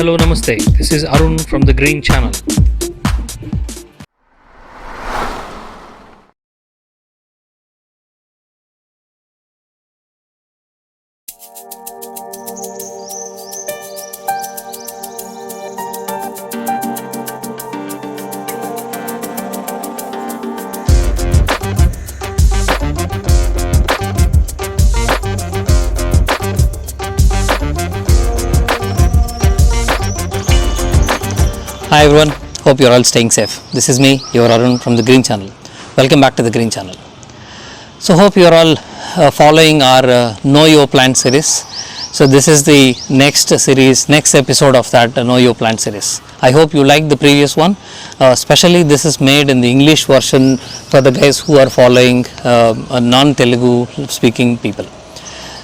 hello, namaste. This is Arun from the Green Channel. Hi everyone, hope you are all staying safe. This is me, your Arun from the Green Channel. Welcome back to the Green Channel. So hope you are all following our Know Your Plant series. So this is the next episode of that Know Your Plant series. I hope you liked the previous one. Especially this is made in the English version for the guys who are following non-Telugu speaking people.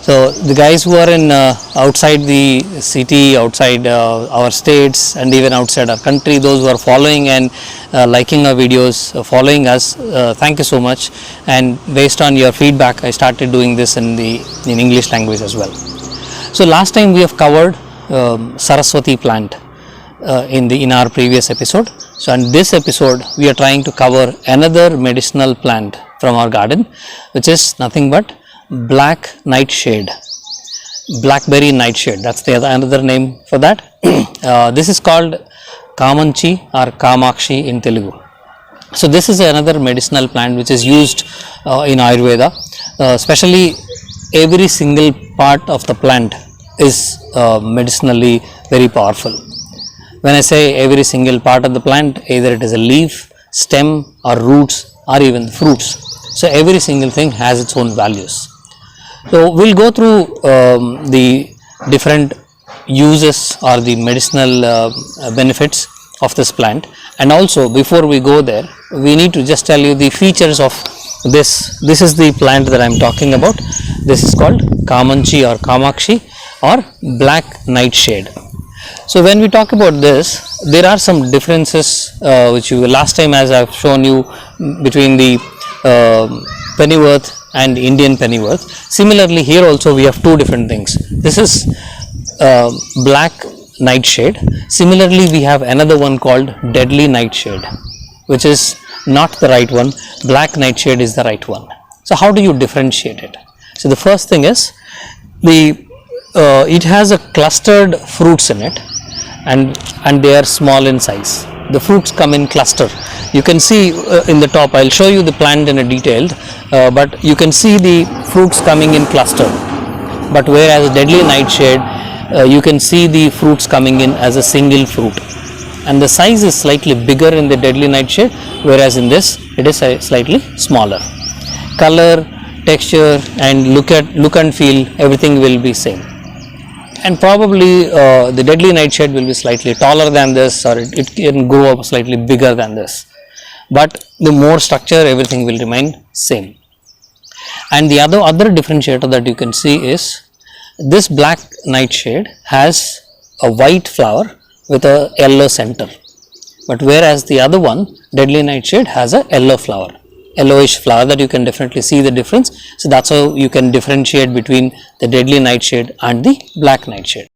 So the guys who are in outside the city, outside our states and even outside our country, those who are following and liking our videos, following us, thank you so much. And based on your feedback, I started doing this in English language as well. So last time we have covered Saraswati plant in our previous episode. So in this episode, we are trying to cover another medicinal plant from our garden, which is nothing but black nightshade, blackberry nightshade. That's the another name for that. This is called Kamanchi or Kamakshi in Telugu. So this is another medicinal plant which is used in Ayurveda. Especially every single part of the plant is medicinally very powerful. When I say every single part of the plant, either it is a leaf, stem or roots or even fruits. So every single thing has its own values. So we'll go through the different uses or the medicinal benefits of this plant, and also before we go there, we need to just tell you the features of this. This is the plant that I am talking about. This is called Kamanchi or Kamakshi or black nightshade. So when we talk about this, there are some differences which last time, as I have shown you, between the pennyworth and Indian pennyworth. Similarly, here also we have two different things. This is black nightshade. Similarly, we have another one called deadly nightshade, which is not the right one. Black nightshade is the right one. So how do you differentiate it? So the first thing is it has a clustered fruits in it, and they are small in size. The fruits come in cluster. You can see in the top, I'll show you the plant in a detailed, but you can see the fruits coming in cluster. But whereas deadly nightshade, you can see the fruits coming in as a single fruit, and the size is slightly bigger in the deadly nightshade, whereas in this it is slightly smaller. Color, texture and look and feel, everything will be same. And probably the deadly nightshade will be slightly taller than this, or it can grow up slightly bigger than this, but the more structure, everything will remain same. And the other differentiator that you can see is this black nightshade has a white flower with a yellow center, but whereas the other one, deadly nightshade, has a yellowish flower that you can definitely see the difference. So that's how you can differentiate between the deadly nightshade and the black nightshade.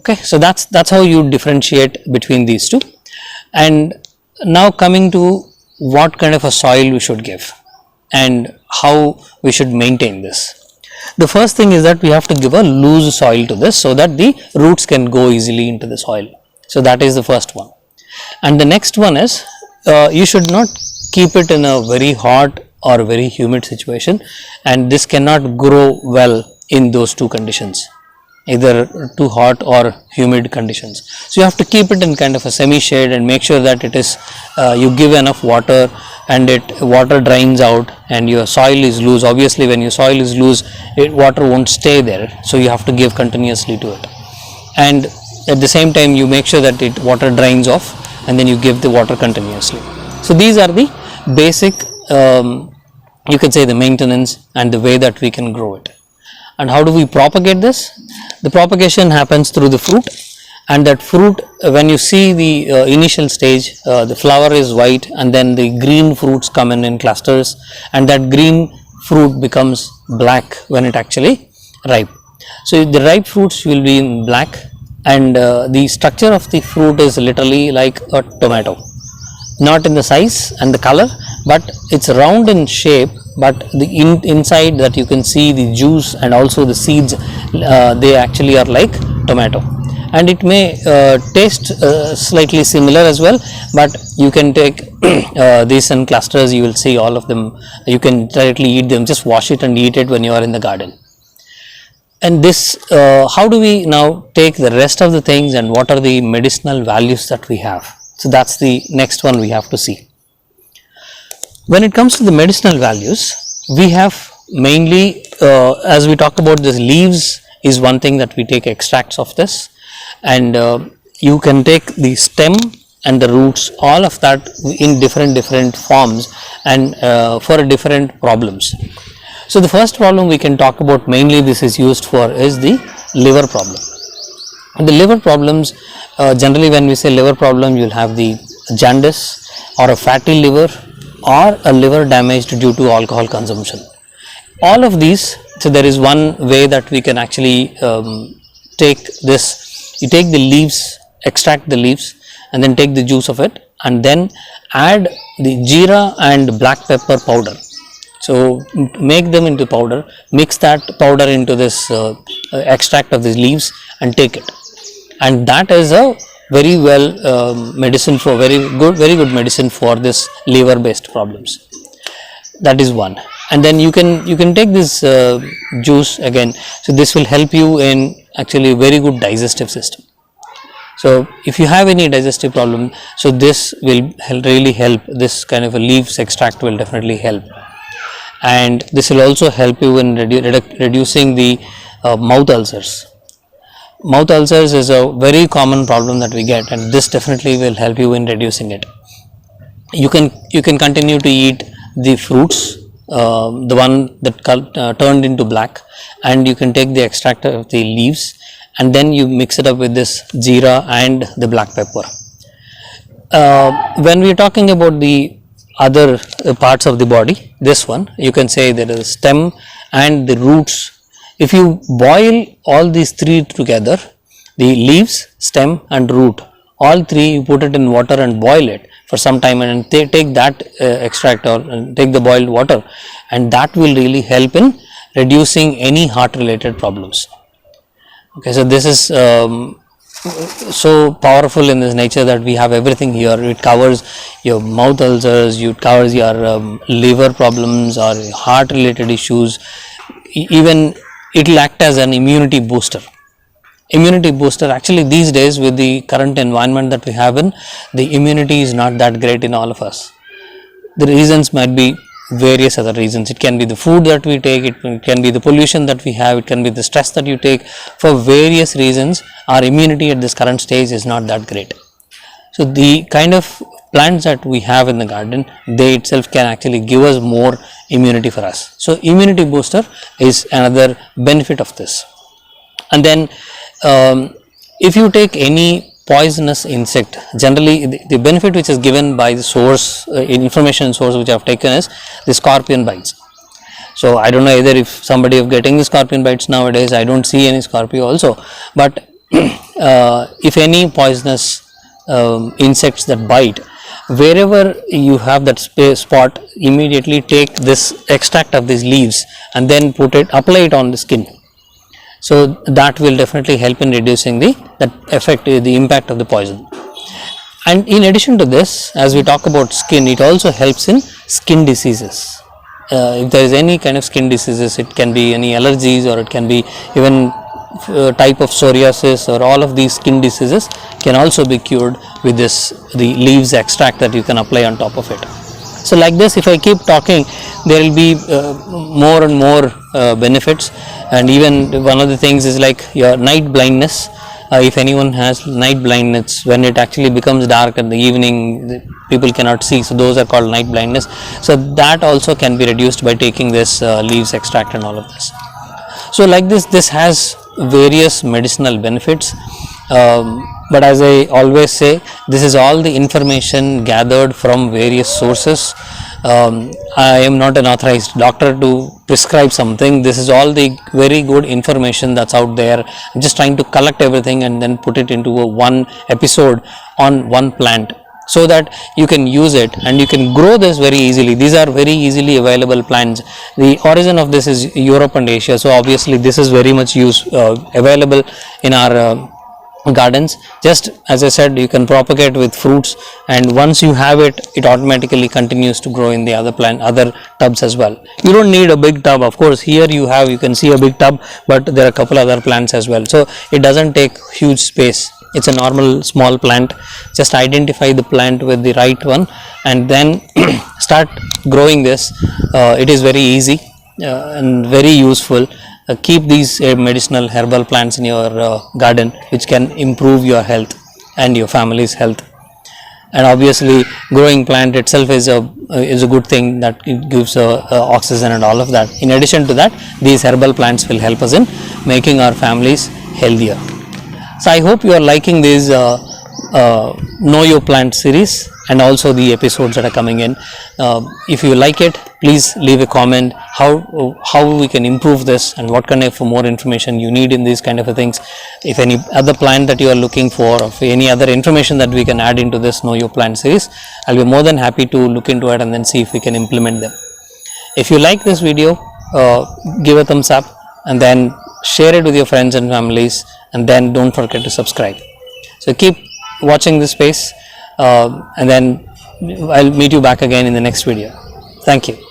Okay, so that's how you differentiate between these two. And now coming to what kind of a soil we should give and how we should maintain this. The first thing is that we have to give a loose soil to this so that the roots can go easily into the soil. So that is the first one. And the next one is you should not keep it in a very hot or very humid situation, and this cannot grow well in those two conditions, either too hot or humid conditions. So you have to keep it in kind of a semi shade and make sure that it is you give enough water and water drains out and your soil is loose. Obviously when your soil is loose, water won't stay there, so you have to give continuously to it, and at the same time you make sure that water drains off and then you give the water continuously. So these are the basic you can say the maintenance and the way that we can grow it. And how do we propagate this? The propagation happens through the fruit, and that fruit, when you see the initial stage, the flower is white and then the green fruits come in clusters, and that green fruit becomes black when it actually ripe. So the ripe fruits will be in black, and the structure of the fruit is literally like a tomato, not in the size and the color, but it's round in shape, but the inside that you can see the juice and also the seeds, they actually are like tomato, and it may taste slightly similar as well, but you can take these in clusters, you will see all of them, you can directly eat them, just wash it and eat it when you are in the garden. And this, how do we now take the rest of the things and what are the medicinal values that we have? So that's the next one we have to see. When it comes to the medicinal values, we have mainly, as we talk about this, leaves is one thing that we take extracts of this, and you can take the stem and the roots, all of that in different forms and for different problems. So the first problem we can talk about, mainly this is used for, is the liver problem. The liver problems, generally when we say liver problem, you will have the jaundice or a fatty liver or a liver damaged due to alcohol consumption. All of these, so there is one way that we can actually take this. You take the leaves, extract the leaves and then take the juice of it and then add the jeera and black pepper powder. So make them into powder, mix that powder into this extract of these leaves and take it, and that is a very well medicine for very good medicine for this liver based problems. That is one. And then you can take this juice again, so this will help you in actually very good digestive system. So if you have any digestive problem, so this will really help. This kind of a leaves extract will definitely help, and this will also help you in reducing the mouth ulcers. Mouth ulcers is a very common problem that we get, and this definitely will help you in reducing it. You can continue to eat the fruits, the one that turned into black, and you can take the extract of the leaves and then you mix it up with this jeera and the black pepper. When we are talking about the other parts of the body, this one you can say there is stem and the roots. If you boil all these three together, the leaves, stem and root, all three, you put it in water and boil it for some time and take that extract or take the boiled water, and that will really help in reducing any heart related problems. Okay, so this is so powerful in this nature that we have everything here. It covers your mouth ulcers, it covers your liver problems or heart related issues, even it will act as an immunity booster. Immunity booster, actually these days with the current environment that we have in, the immunity is not that great in all of us. The reasons might be various other reasons. It can be the food that we take, it can be the pollution that we have, it can be the stress that you take. For various reasons, our immunity at this current stage is not that great. So the kind of plants that we have in the garden, they itself can actually give us more immunity for us. So immunity booster is another benefit of this. And then if you take any poisonous insect, generally the benefit which is given by the source, information source which I have taken is the scorpion bites. So I don't know either if somebody is getting the scorpion bites nowadays, I don't see any scorpio also, but if any poisonous insects that bite, wherever you have that spot, immediately take this extract of these leaves and then apply it on the skin. So that will definitely help in reducing that effect, the impact of the poison. And in addition to this, as we talk about skin, it also helps in skin diseases. If there is any kind of skin diseases, it can be any allergies, or it can be even type of psoriasis, or all of these skin diseases can also be cured with the leaves extract that you can apply on top of it. So like this, if I keep talking, there will be more and more benefits. And even one of the things is like your night blindness. If anyone has night blindness, when it actually becomes dark in the evening, people cannot see, so those are called night blindness. So that also can be reduced by taking this leaves extract and all of this. So like this has various medicinal benefits, but as I always say, this is all the information gathered from various sources. I am not an authorized doctor to prescribe something. This is all the very good information that's out there. I'm just trying to collect everything and then put it into one episode on one plant, so that you can use it and you can grow this very easily. These are very easily available plants. The origin of this is Europe and Asia, so obviously this is very much available in our gardens. Just as I said, you can propagate with fruits, and once you have it, it automatically continues to grow in the other tubs as well. You don't need a big tub. Of course, here you can see a big tub, but there are a couple other plants as well, so it doesn't take huge space. It's a normal small plant. Just identify the plant with the right one and then start growing this. It is very easy and very useful. Keep these medicinal herbal plants in your garden, which can improve your health and your family's health. And obviously, growing plant itself is a good thing, that it gives oxygen and all of that. In addition to that, these herbal plants will help us in making our families healthier. So I hope you are liking this Know Your Plant series and also the episodes that are coming in. If you like it, please leave a comment how we can improve this and what kind of more information you need in these kind of things. If any other plant that you are looking for, or any other information that we can add into this Know Your Plant series, I'll be more than happy to look into it and then see if we can implement them. If you like this video, give a thumbs up and then share it with your friends and families, and then don't forget to subscribe. So keep watching this space, and then I'll meet you back again in the next video. Thank you.